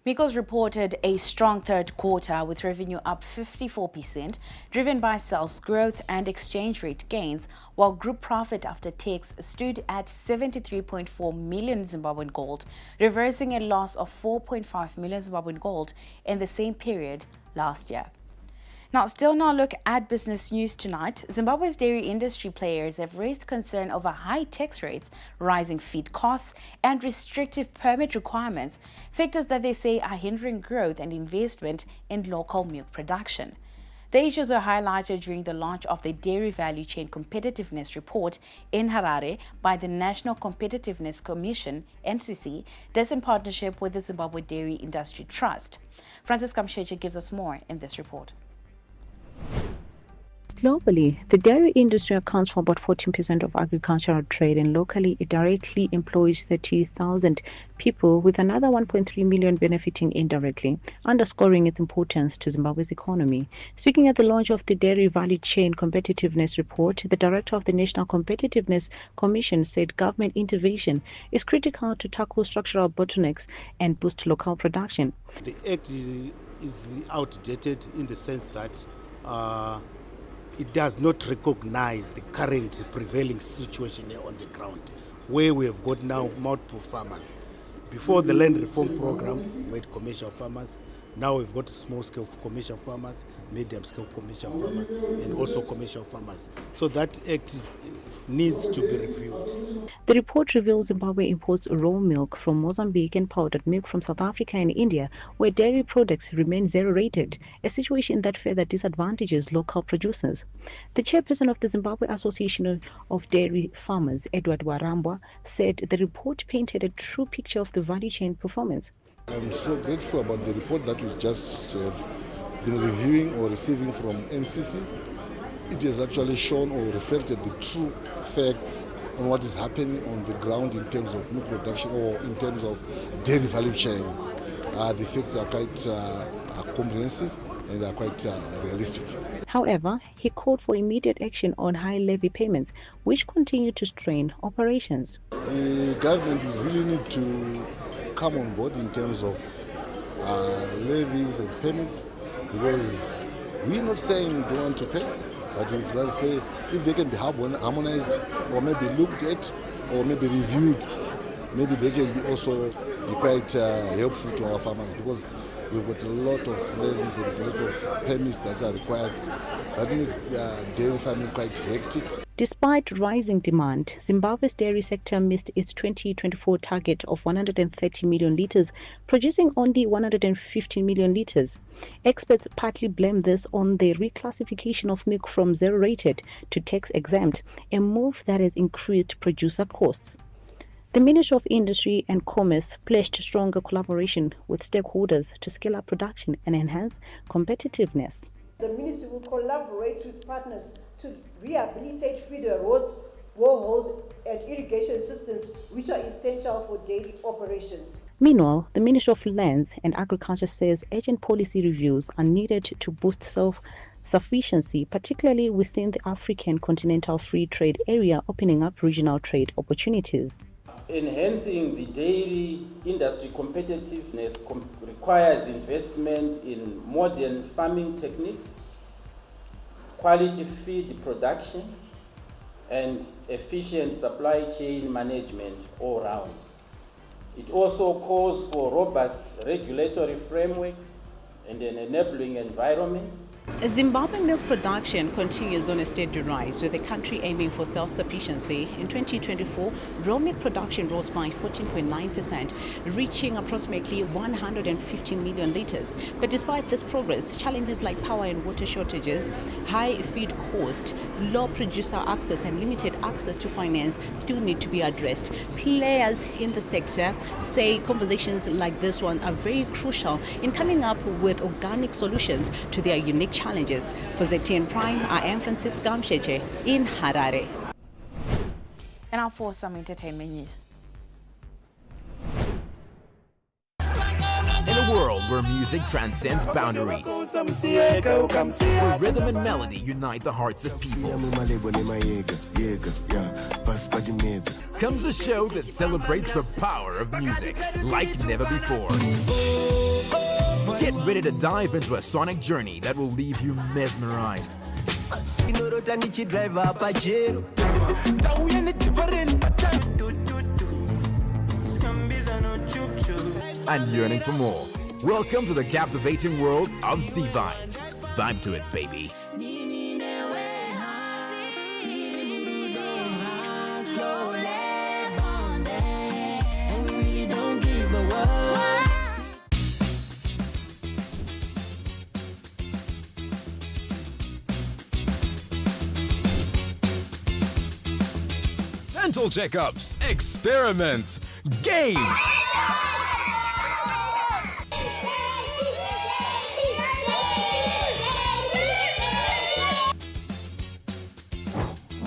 Mikul's reported a strong third quarter with revenue up 54%, driven by sales growth and exchange rate gains, while group profit after tax stood at 73.4 million Zimbabwean gold, reversing a loss of 4.5 million Zimbabwean gold in the same period last year. Now, still now look at business news tonight. Zimbabwe's dairy industry players have raised concern over high tax rates, rising feed costs, and restrictive permit requirements, factors that they say are hindering growth and investment in local milk production. The issues were highlighted during the launch of the Dairy Value Chain Competitiveness Report in Harare by the National Competitiveness Commission, NCC, this in partnership with the Zimbabwe Dairy Industry Trust. Francis Kamsheche gives us more in this report. Globally, the dairy industry accounts for about 14% of agricultural trade, and locally it directly employs 30,000 people, with another 1.3 million benefiting indirectly, underscoring its importance to Zimbabwe's economy. Speaking at the launch of the Dairy Value Chain Competitiveness Report, the director of the National Competitiveness Commission said government intervention is critical to tackle structural bottlenecks and boost local production. The Act is outdated in the sense that it does not recognize the current prevailing situation here on the ground, where we have got now multiple farmers. Before the land reform program, we had commercial farmers. Now we've got small-scale commercial farmers, medium-scale commercial farmers, and also commercial farmers. So that act needs to be reviewed. The report reveals Zimbabwe imports raw milk from Mozambique and powdered milk from South Africa and India, where dairy products remain zero-rated, a situation that further disadvantages local producers. The chairperson of the Zimbabwe Association of Dairy Farmers, Edward Warambwa, said the report painted a true picture of the value chain performance. I'm so grateful about the report that we just have been reviewing or receiving from NCC. It has actually shown or reflected the true facts on what is happening on the ground in terms of milk production or in terms of dairy value chain. The facts are quite comprehensive and they are quite realistic. However, he called for immediate action on high levy payments, which continue to strain operations. The government really need to come on board in terms of levies and payments, because we're not saying we don't want to pay, but we would rather say if they can be harmonized or maybe looked at or maybe reviewed, maybe they can be also be quite helpful to our farmers, because we've got a lot of levies and a lot of permits that are required. That makes dairy farming quite hectic. Despite rising demand, Zimbabwe's dairy sector missed its 2024 target of 130 million litres, producing only 150 million litres. Experts partly blame this on the reclassification of milk from zero-rated to tax-exempt, a move that has increased producer costs. The Ministry of Industry and Commerce pledged stronger collaboration with stakeholders to scale up production and enhance competitiveness. The Ministry will collaborate with partners to rehabilitate feeder roads, boreholes, and irrigation systems which are essential for daily operations. Meanwhile, the Ministry of Lands and Agriculture says urgent policy reviews are needed to boost self-sufficiency, particularly within the African Continental Free Trade Area, opening up regional trade opportunities. Enhancing the dairy industry competitiveness requires investment in modern farming techniques, quality feed production, and efficient supply chain management all round. It also calls for robust regulatory frameworks and an enabling environment. Zimbabwe milk production continues on a steady rise, with the country aiming for self-sufficiency. In 2024, raw milk production rose by 14.9%, reaching approximately 115 million litres. But despite this progress, challenges like power and water shortages, high feed cost, low producer access and limited access to finance still need to be addressed. Players in the sector say conversations like this one are very crucial in coming up with organic solutions to their unique challenges. For ZTN Prime, I am Francisca Msheche in Harare. And now for some entertainment news. In a world where music transcends boundaries, where rhythm and melody unite the hearts of people, comes a show that celebrates the power of music like never before. Get ready to dive into a sonic journey that will leave you mesmerized and yearning for more. Welcome to the captivating world of Z Vibes. Vibe to it, baby. Dental checkups, experiments, games.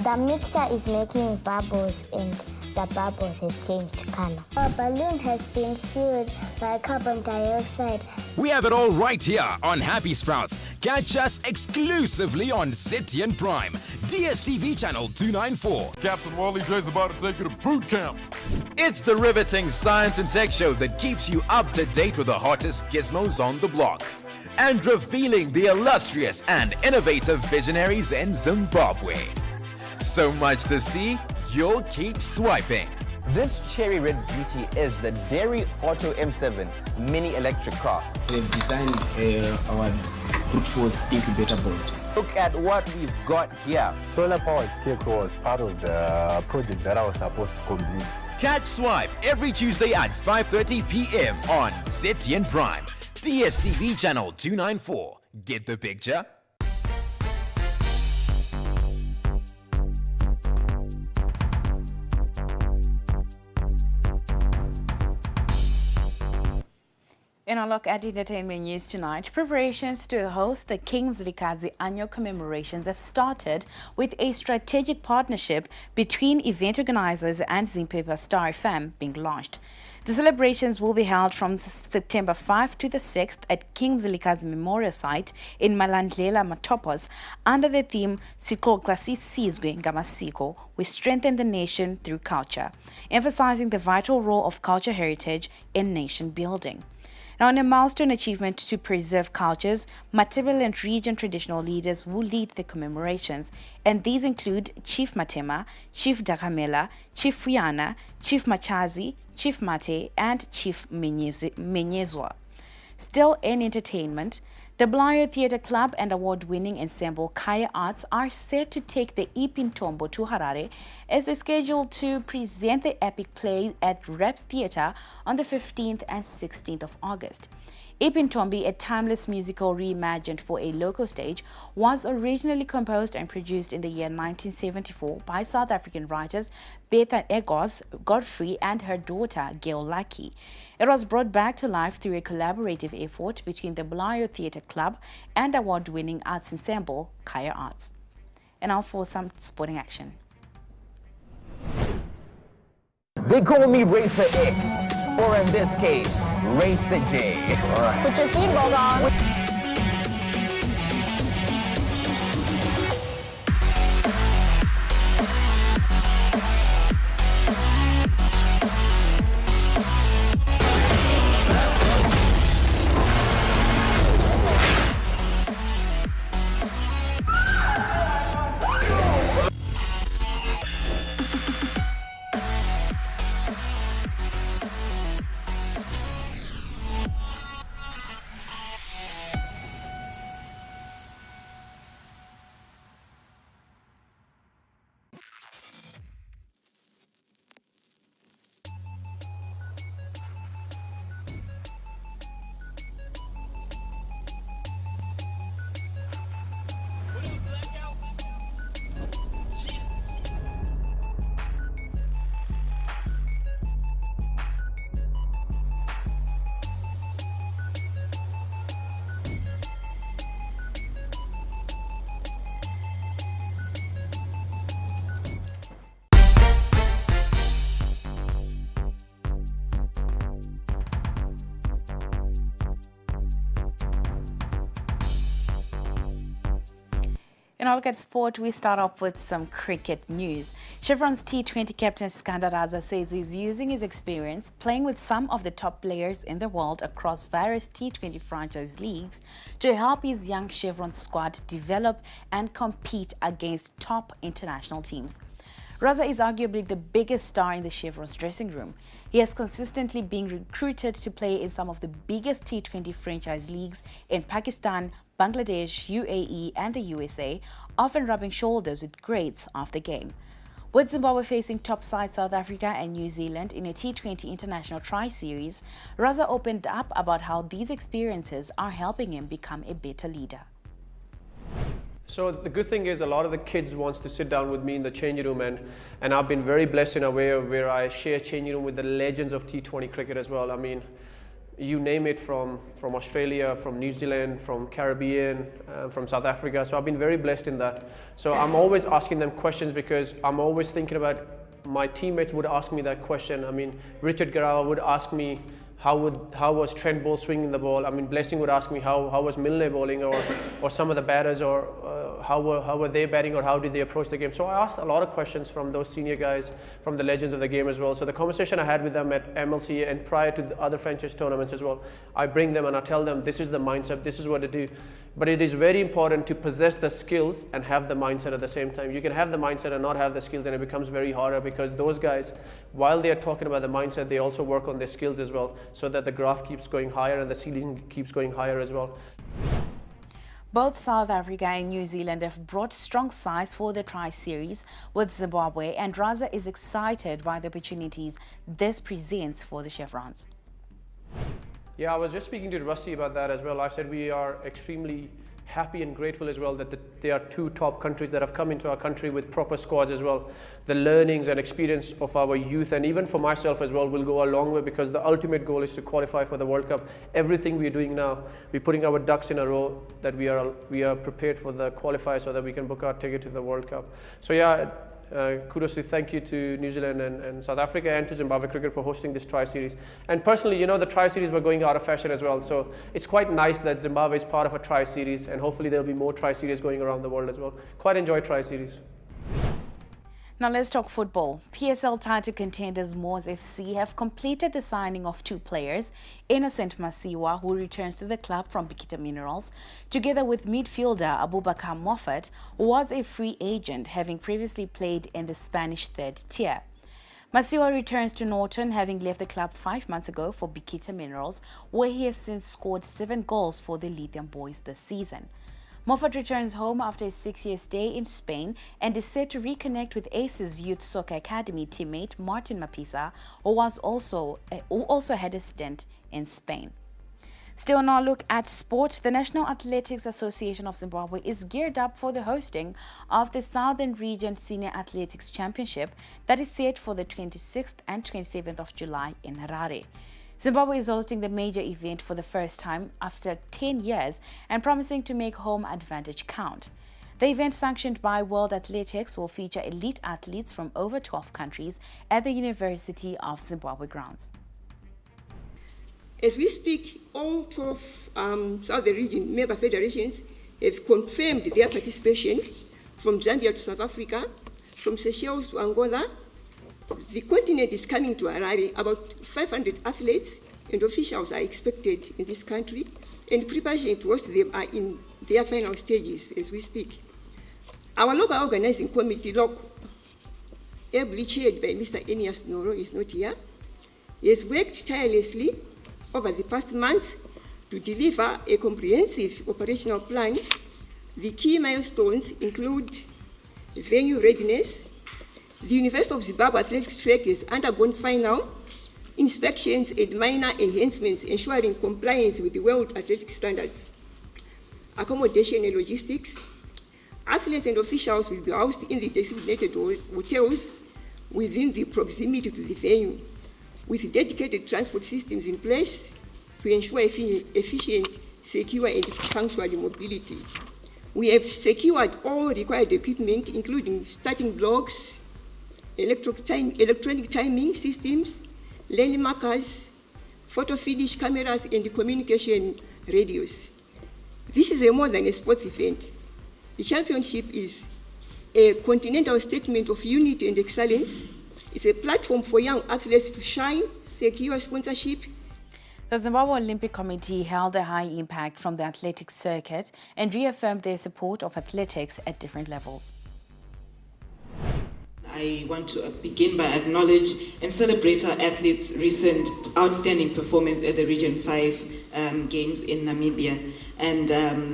The mixture is making bubbles and the bubbles have changed color. Our balloon has been filled by carbon dioxide. We have it all right here on Happy Sprouts. Catch us exclusively on ZTN Prime, DSTV channel 294. Captain Wally J's about to take you to boot camp. It's the riveting science and tech show that keeps you up to date with the hottest gizmos on the block and revealing the illustrious and innovative visionaries in Zimbabwe. So much to see, you'll keep swiping. This cherry red beauty is the Dairy Auto M7 mini electric car. They've designed our brute force incubator board. Look at what we've got here. Solar powered scarecrow was part of the project that I was supposed to complete. Catch Swipe every Tuesday at 5:30 p.m. on ZTN Prime, DSTV channel 294. Get the picture? In our look at entertainment news tonight, preparations to host the King's Likazi annual commemorations have started with a strategic partnership between event organizers and Zimbabwe Star FM being launched. The celebrations will be held from September 5 to the 6th at King's Likazi Memorial Site in Malandlela, Matopos, under the theme Sixoxa Sisizwe Ngamasiko, we strengthen the nation through culture, emphasizing the vital role of culture heritage in nation building. Now, in a milestone achievement to preserve cultures, Matebele and region traditional leaders will lead the commemorations, and these include Chief Matema, Chief Dakamela, Chief Fuyana, Chief Machazi, Chief Mate, and Chief Menyezwa. Still in entertainment, the Blayo Theatre Club and award-winning ensemble Kaya Arts are set to take the Ipintombo to Harare as they scheduled to present the epic play at Reps Theatre on the 15th and 16th of August. Ipintombi, a timeless musical reimagined for a local stage, was originally composed and produced in the year 1974 by South African writers Betha Egos Godfrey and her daughter Gail Lucky. It was brought back to life through a collaborative effort between the Blayo Theatre Club and award-winning arts ensemble Kaya Arts. And now for some sporting action. They call me Racer X, or in this case, Racer J. All right. Put your seatbelt on. In our look at sport, we start off with some cricket news. Chevron's T20 captain Skandar Raza says he's using his experience playing with some of the top players in the world across various T20 franchise leagues to help his young Chevron squad develop and compete against top international teams. Raza is arguably the biggest star in the Chevron's dressing room. He has consistently been recruited to play in some of the biggest T20 franchise leagues in Pakistan, Bangladesh, UAE and the USA, often rubbing shoulders with greats of the game. With Zimbabwe facing top sides South Africa and New Zealand in a T20 International Tri-Series, Raza opened up about how these experiences are helping him become a better leader. So the good thing is a lot of the kids wants to sit down with me in the changing room, and I've been very blessed in a way where I share changing room with the legends of T20 cricket as well. I mean, you name it, from Australia, from New Zealand, from Caribbean, from South Africa. So I've been very blessed in that. So I'm always asking them questions because I'm always thinking about my teammates would ask me that question. I mean, Richard Garawa would ask me, how was Trent Boult swinging the ball? I mean, Blessing would ask me how was Milne bowling, or some of the batters, or how were they batting, or how did they approach the game. So I asked a lot of questions from those senior guys, from the legends of the game as well. So the conversation I had with them at MLC and prior to the other franchise tournaments as well, I bring them and I tell them this is the mindset, this is what to do. But it is very important to possess the skills and have the mindset at the same time. You can have the mindset and not have the skills, and it becomes very harder because those guys, while they are talking about the mindset, they also work on their skills as well, so that the graph keeps going higher and the ceiling keeps going higher as well. Both South Africa and New Zealand have brought strong sides for the Tri-Series with Zimbabwe, and Raza is excited by the opportunities this presents for the Chevrons. Yeah, I was just speaking to Rusty about that as well. I said we are extremely happy and grateful as well that there are two top countries that have come into our country with proper squads as well. The learnings and experience of our youth, and even for myself as well, will go a long way, because the ultimate goal is to qualify for the World Cup. Everything we're doing now, we're putting our ducks in a row that we are prepared for the qualifier so that we can book our ticket to the World Cup. So yeah, kudos to thank you to New Zealand and South Africa and to Zimbabwe Cricket for hosting this Tri-Series. And personally, you know, the Tri-Series were going out of fashion as well. So it's quite nice that Zimbabwe is part of a Tri-Series, and hopefully there'll be more Tri-Series going around the world as well. Quite enjoy Tri-Series. Now let's talk football. PSL title contenders Moors FC have completed the signing of two players, Innocent Masiwa, who returns to the club from Bikita Minerals, together with midfielder Abubakar Moffat, who was a free agent, having previously played in the Spanish third tier. Masiwa returns to Norton, having left the club 5 months ago for Bikita Minerals, where he has since scored 7 goals for the Lithium Boys this season. Moffat returns home after a 6-year stay in Spain and is set to reconnect with Aces Youth Soccer Academy teammate Martin Mapisa, who also had a stint in Spain. Still on our look at sport, the National Athletics Association of Zimbabwe is geared up for the hosting of the Southern Region Senior Athletics Championship that is set for the 26th and 27th of July in Harare. Zimbabwe is hosting the major event for the first time after 10 years and promising to make home advantage count. The event, sanctioned by World Athletics, will feature elite athletes from over 12 countries at the University of Zimbabwe grounds. As we speak, all 12 Southern region member federations have confirmed their participation, from Zambia to South Africa, from Seychelles to Angola. The continent is coming to Harare. About 500 athletes and officials are expected in this country, and preparation to host them are in their final stages as we speak. Our local organizing committee, ably chaired by Mr. Enias Noro, is not here. He has worked tirelessly over the past months to deliver a comprehensive operational plan. The key milestones include venue readiness. The University of Zimbabwe Athletics Track has undergone final inspections and minor enhancements, ensuring compliance with the World Athletics standards. Accommodation and logistics. Athletes and officials will be housed in the designated hotels within the proximity to the venue, with dedicated transport systems in place to ensure efficient, secure, and punctual mobility. We have secured all required equipment, including starting blocks, electronic timing systems, lane markers, photo finish cameras, and communication radios. This is more than a sports event. The championship is a continental statement of unity and excellence. It's a platform for young athletes to shine, secure sponsorship. The Zimbabwe Olympic Committee held a high impact from the athletics circuit and reaffirmed their support of athletics at different levels. I want to begin by acknowledge and celebrate our athletes' recent outstanding performance at the Region 5 Games in Namibia. And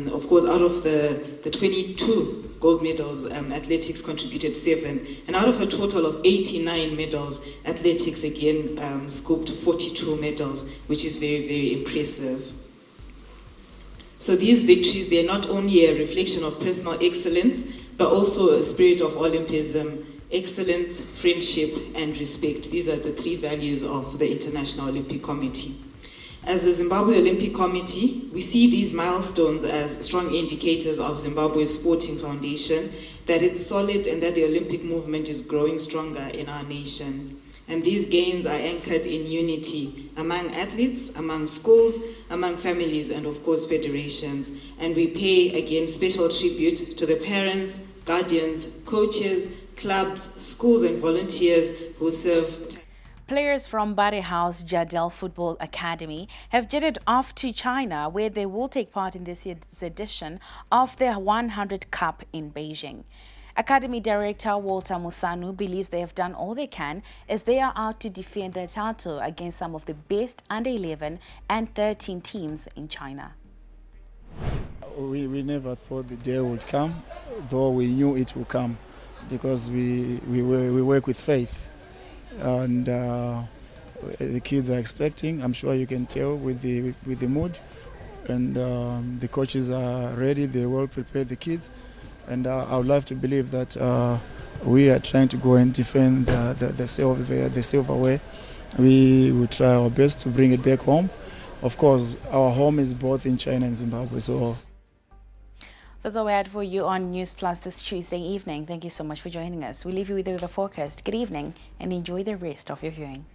of course, out of the 22 gold medals, athletics contributed 7. And out of a total of 89 medals, athletics again scooped 42 medals, which is very, very impressive. So these victories, they're not only a reflection of personal excellence, but also a spirit of Olympism, excellence, friendship, and respect. These are the 3 values of the International Olympic Committee. As the Zimbabwe Olympic Committee, we see these milestones as strong indicators of Zimbabwe's sporting foundation, that it's solid and that the Olympic movement is growing stronger in our nation. And these gains are anchored in unity among athletes, among schools, among families, and of course federations. And we pay again special tribute to the parents, guardians, coaches, clubs, schools, and volunteers who serve. Players from Bari House Jadel Football Academy have jetted off to China, where they will take part in this year's edition of the 100 Cup in Beijing. Academy Director Walter Musanu believes they have done all they can as they are out to defend their title against some of the best under-11 and 13 teams in China. We never thought the day would come, though we knew it would come, because we work with faith. And the kids are expecting. I'm sure you can tell with the mood, and the coaches are ready. They will prepare the kids, and I would love to believe that we are trying to go and defend the silverware. We will try our best to bring it back home. Of course, our home is both in China and Zimbabwe. So that's all we had for you on Newsplus this Tuesday evening. Thank you so much for joining us. We leave you with the forecast. Good evening and enjoy the rest of your viewing.